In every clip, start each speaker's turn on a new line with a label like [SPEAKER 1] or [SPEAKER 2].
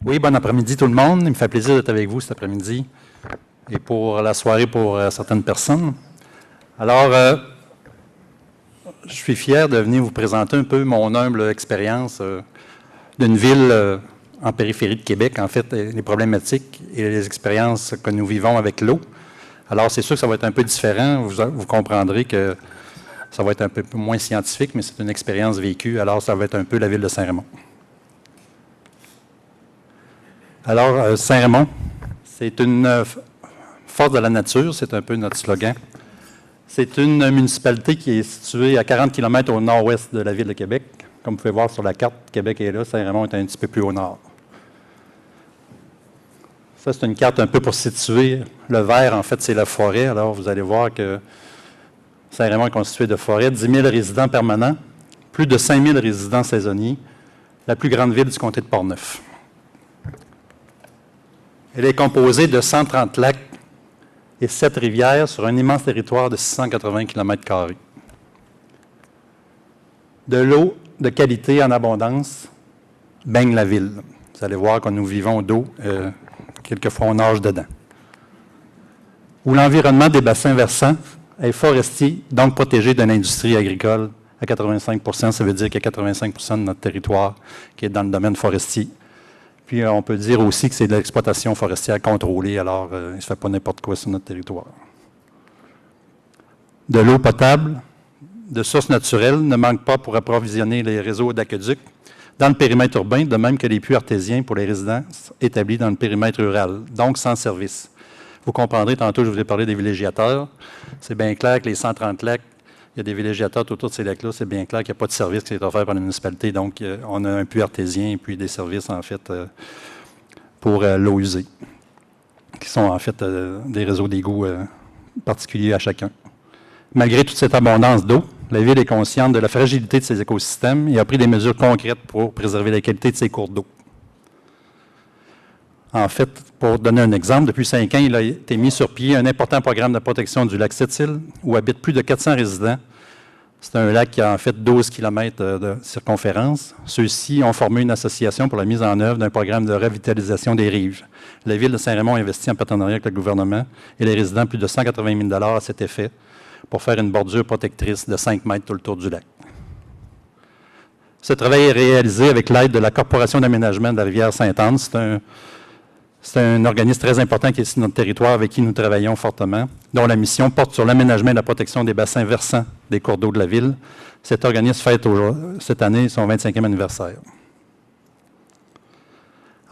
[SPEAKER 1] Oui, bon après-midi tout le monde. Il me fait plaisir d'être avec vous cet après-midi et pour la soirée pour certaines personnes. Alors, je suis fier de venir vous présenter un peu mon humble expérience d'une ville en périphérie de Québec, en fait, les problématiques et les expériences que nous vivons avec l'eau. Alors, c'est sûr que ça va être un peu différent. Vous comprendrez que ça va être un peu moins scientifique, mais c'est une expérience vécue. Alors, ça va être un peu la ville de Saint-Raymond. Alors, Saint-Raymond, c'est une force de la nature, c'est un peu notre slogan. C'est une municipalité qui est située à 40 km au nord-ouest de la ville de Québec. Comme vous pouvez voir sur la carte, Québec est là, Saint-Raymond est un petit peu plus au nord. Ça, c'est une carte un peu pour situer. Le vert, en fait, c'est la forêt. Alors, vous allez voir que Saint-Raymond est constitué de forêts, 10 000 résidents permanents, plus de 5 000 résidents saisonniers, la plus grande ville du comté de Portneuf. Elle est composée de 130 lacs et 7 rivières sur un immense territoire de 680 km². De l'eau de qualité en abondance baigne la ville. Vous allez voir que nous vivons d'eau, quelquefois on nage dedans. Où l'environnement des bassins versants est forestier, donc protégé d'une industrie agricole à 85 %. Ça veut dire qu'il y a 85 % de notre territoire qui est dans le domaine forestier. Puis, on peut dire aussi que c'est de l'exploitation forestière contrôlée, alors il ne se fait pas n'importe quoi sur notre territoire. De l'eau potable, de sources naturelles, ne manque pas pour approvisionner les réseaux d'aqueducs dans le périmètre urbain, de même que les puits artésiens pour les résidences établies dans le périmètre rural, donc sans service. Vous comprendrez, tantôt, je vous ai parlé des villégiateurs. C'est bien clair que les 130 lacs, il y a des villégiateurs autour de ces lacs-là, c'est bien clair qu'il n'y a pas de service qui est offert par la municipalité. Donc, on a un puits artésien et puis des services, en fait, pour l'eau usée, qui sont, en fait, des réseaux d'égouts particuliers à chacun. Malgré toute cette abondance d'eau, la Ville est consciente de la fragilité de ses écosystèmes et a pris des mesures concrètes pour préserver la qualité de ses cours d'eau. En fait, pour donner un exemple, depuis 5 ans, il a été mis sur pied un important programme de protection du lac Sept-Îles, où habitent plus de 400 résidents. C'est un lac qui a en fait 12 km de circonférence. Ceux-ci ont formé une association pour la mise en œuvre d'un programme de revitalisation des rives. La Ville de Saint-Raymond a investi en partenariat avec le gouvernement et les résidents plus de 180 000 $ à cet effet pour faire une bordure protectrice de 5 mètres tout le tour du lac. Ce travail est réalisé avec l'aide de la Corporation d'aménagement de la rivière Sainte-Anne. C'est un organisme très important qui est sur notre territoire avec qui nous travaillons fortement, dont la mission porte sur l'aménagement et la protection des bassins versants des cours d'eau de la Ville. Cet organisme fête cette année son 25e anniversaire.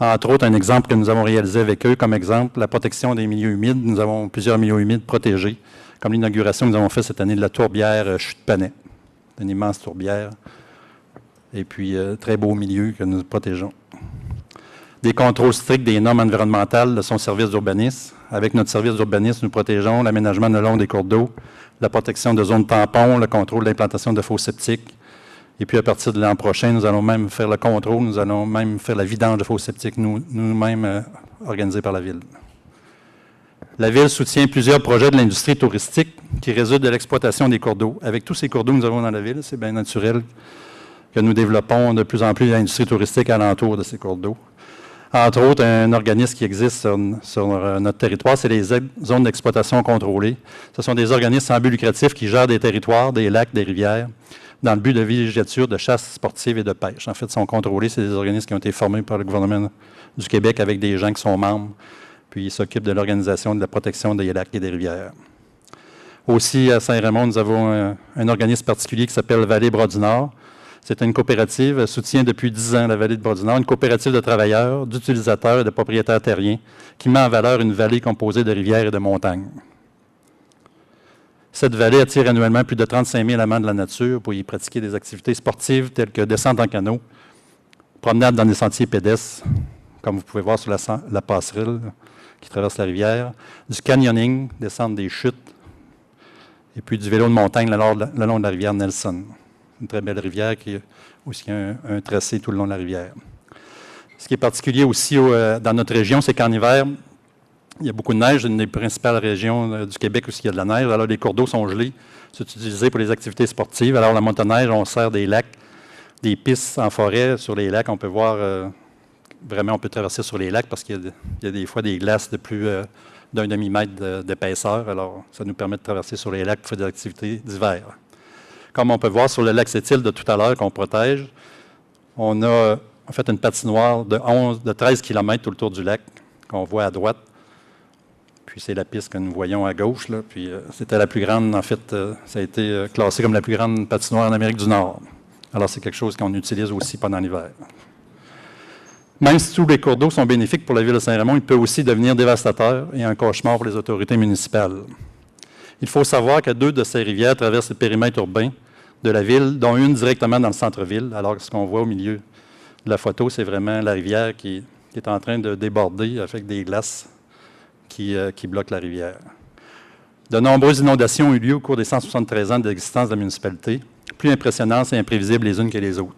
[SPEAKER 1] Entre autres, un exemple que nous avons réalisé avec eux, comme exemple, la protection des milieux humides. Nous avons plusieurs milieux humides protégés, comme l'inauguration que nous avons faite cette année de la tourbière Chute-Panay, une immense tourbière, et puis très beau milieu que nous protégeons. Des contrôles stricts des normes environnementales de son service d'urbanisme. Avec notre service d'urbanisme, nous protégeons l'aménagement le long des cours d'eau, la protection de zones tampons, le contrôle de l'implantation de fosses septiques. Et puis, à partir de l'an prochain, nous allons même faire le contrôle, nous allons même faire la vidange de fosses septiques nous-mêmes organisés par la Ville. La Ville soutient plusieurs projets de l'industrie touristique qui résultent de l'exploitation des cours d'eau. Avec tous ces cours d'eau que nous avons dans la Ville, c'est bien naturel que nous développons de plus en plus l'industrie touristique alentour de ces cours d'eau. Entre autres, un organisme qui existe sur notre territoire, c'est les zones d'exploitation contrôlées. Ce sont des organismes sans but lucratif qui gèrent des territoires, des lacs, des rivières, dans le but de villégiature, de chasse sportive et de pêche. En fait, ils sont contrôlés. C'est des organismes qui ont été formés par le gouvernement du Québec avec des gens qui sont membres, puis ils s'occupent de l'organisation de la protection des lacs et des rivières. Aussi, à Saint-Raymond, nous avons un organisme particulier qui s'appelle Vallée-Bras-du-Nord. C'est une coopérative, soutient depuis 10 ans la vallée de Bras-du-Nord, une coopérative de travailleurs, d'utilisateurs et de propriétaires terriens qui met en valeur une vallée composée de rivières et de montagnes. Cette vallée attire annuellement plus de 35 000 amants de la nature pour y pratiquer des activités sportives telles que descente en canot, promenade dans des sentiers pédestres, comme vous pouvez voir sur la passerelle qui traverse la rivière, du canyoning, descente des chutes, et puis du vélo de montagne le long de la rivière Nelson. Une très belle rivière qui a aussi un tracé tout le long de la rivière. Ce qui est particulier aussi dans notre région, c'est qu'en hiver, il y a beaucoup de neige, une des principales régions du Québec où il y a de la neige. Alors, les cours d'eau sont gelés, c'est utilisé pour les activités sportives. Alors, la motoneige, on sert des lacs, des pistes en forêt sur les lacs. On peut voir vraiment, on peut traverser sur les lacs parce qu'il y a des fois des glaces de plus d'un demi-mètre d'épaisseur. Alors, ça nous permet de traverser sur les lacs pour faire des activités d'hiver. Comme on peut voir sur le lac Sept-Îles de tout à l'heure qu'on protège, on a en fait une patinoire de 13 km tout le tour du lac qu'on voit à droite. Puis c'est la piste que nous voyons à gauche. Là. Puis c'était la plus grande, en fait, ça a été classé comme la plus grande patinoire en Amérique du Nord. Alors c'est quelque chose qu'on utilise aussi pendant l'hiver. Même si tous les cours d'eau sont bénéfiques pour la ville de Saint-Raymond, il peut aussi devenir dévastateur et un cauchemar pour les autorités municipales. Il faut savoir que 2 de ces rivières traversent le périmètre urbain de la ville, dont une directement dans le centre-ville. Alors que ce qu'on voit au milieu de la photo, c'est vraiment la rivière qui est en train de déborder avec des glaces qui bloquent la rivière. De nombreuses inondations ont eu lieu au cours des 173 ans d'existence de la municipalité, plus impressionnantes et imprévisibles les unes que les autres.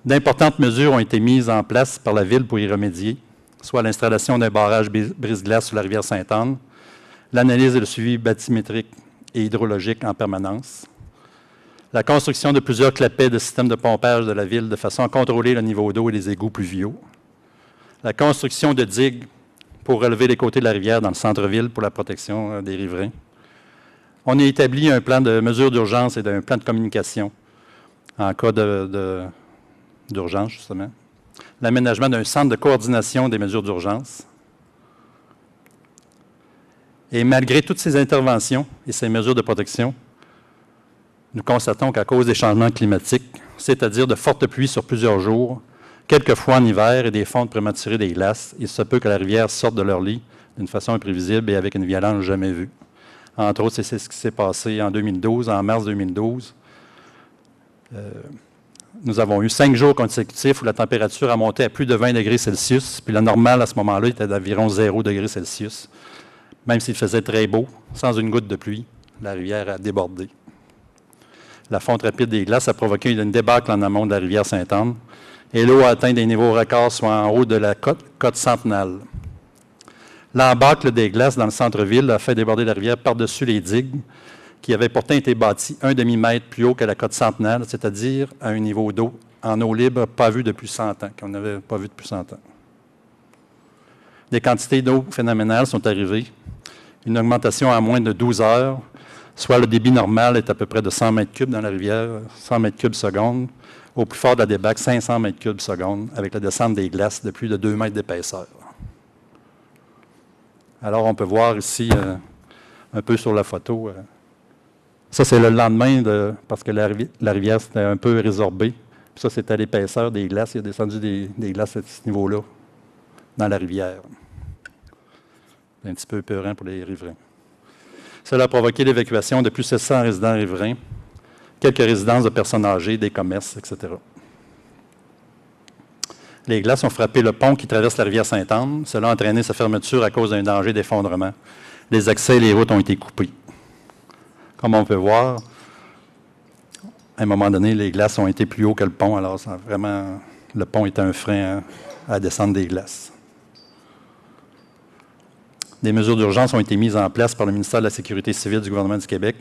[SPEAKER 1] D'importantes mesures ont été mises en place par la Ville pour y remédier, soit l'installation d'un barrage brise-glace sur la rivière Sainte-Anne, l'analyse et le suivi bathymétrique et hydrologique en permanence, la construction de plusieurs clapets de systèmes de pompage de la Ville de façon à contrôler le niveau d'eau et les égouts pluviaux, la construction de digues pour relever les côtés de la rivière dans le centre-ville pour la protection des riverains. On a établi un plan de mesures d'urgence et un plan de communication en cas d'urgence, justement. L'aménagement d'un centre de coordination des mesures d'urgence. Et malgré toutes ces interventions et ces mesures de protection, nous constatons qu'à cause des changements climatiques, c'est-à-dire de fortes pluies sur plusieurs jours, quelquefois en hiver et des fontes prématurées des glaces, il se peut que la rivière sorte de leur lit d'une façon imprévisible et avec une violence jamais vue. Entre autres, c'est ce qui s'est passé en 2012, en mars 2012. Nous avons eu 5 jours consécutifs où la température a monté à plus de 20 degrés Celsius, puis la normale à ce moment-là était d'environ 0 degrés Celsius. Même s'il faisait très beau, sans une goutte de pluie, la rivière a débordé. La fonte rapide des glaces a provoqué une débâcle en amont de la rivière Sainte-Anne, et l'eau a atteint des niveaux records, soit en haut de la côte Centenale. L'embâcle des glaces dans le centre-ville a fait déborder la rivière par-dessus les digues, qui avaient pourtant été bâties un demi-mètre plus haut que la côte Centenale, c'est-à-dire à un niveau d'eau en eau libre pas vu depuis 100 ans, qu'on n'avait pas vu depuis 100 ans. Des quantités d'eau phénoménales sont arrivées. Une augmentation en moins de 12 heures, soit le débit normal est à peu près de 100 mètres cubes dans la rivière, 100 mètres cubes seconde. Au plus fort de la débâcle, 500 mètres cubes seconde, avec la descente des glaces de plus de 2 mètres d'épaisseur. Alors, on peut voir ici, un peu sur la photo, ça, c'est le lendemain, parce que la rivière s'était un peu résorbée. Puis ça, c'était l'épaisseur des glaces. Il a descendu des glaces à ce niveau-là, dans la rivière. C'est un petit peu épeurant pour les riverains. Cela a provoqué l'évacuation de plus de 700 résidents riverains, quelques résidences de personnes âgées, des commerces, etc. Les glaces ont frappé le pont qui traverse la rivière Sainte-Anne. Cela a entraîné sa fermeture à cause d'un danger d'effondrement. Les accès et les routes ont été coupés. Comme on peut voir, à un moment donné, les glaces ont été plus haut que le pont, alors vraiment, le pont était un frein à la descente des glaces. Des mesures d'urgence ont été mises en place par le ministère de la Sécurité civile du gouvernement du Québec,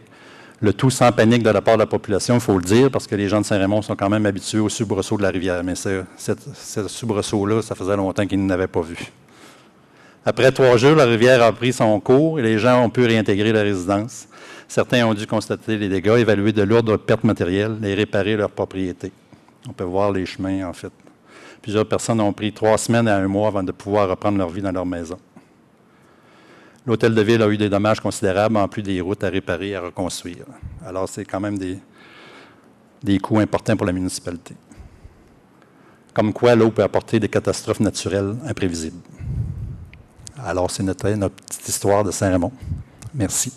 [SPEAKER 1] le tout sans panique de la part de la population, il faut le dire, parce que les gens de Saint-Raymond sont quand même habitués au soubresaut de la rivière, mais ce soubresaut-là, ça faisait longtemps qu'ils n'avaient pas vu. Après 3 jours, la rivière a pris son cours et les gens ont pu réintégrer la résidence. Certains ont dû constater les dégâts, évaluer de lourdes pertes matérielles et réparer leurs propriétés. On peut voir les chemins, en fait. Plusieurs personnes ont pris 3 semaines à 1 mois avant de pouvoir reprendre leur vie dans leur maison. L'Hôtel de Ville a eu des dommages considérables, en plus des routes à réparer et à reconstruire. Alors, c'est quand même des coûts importants pour la municipalité. Comme quoi, l'eau peut apporter des catastrophes naturelles imprévisibles. Alors, c'est notre petite histoire de Saint-Raymond. Merci.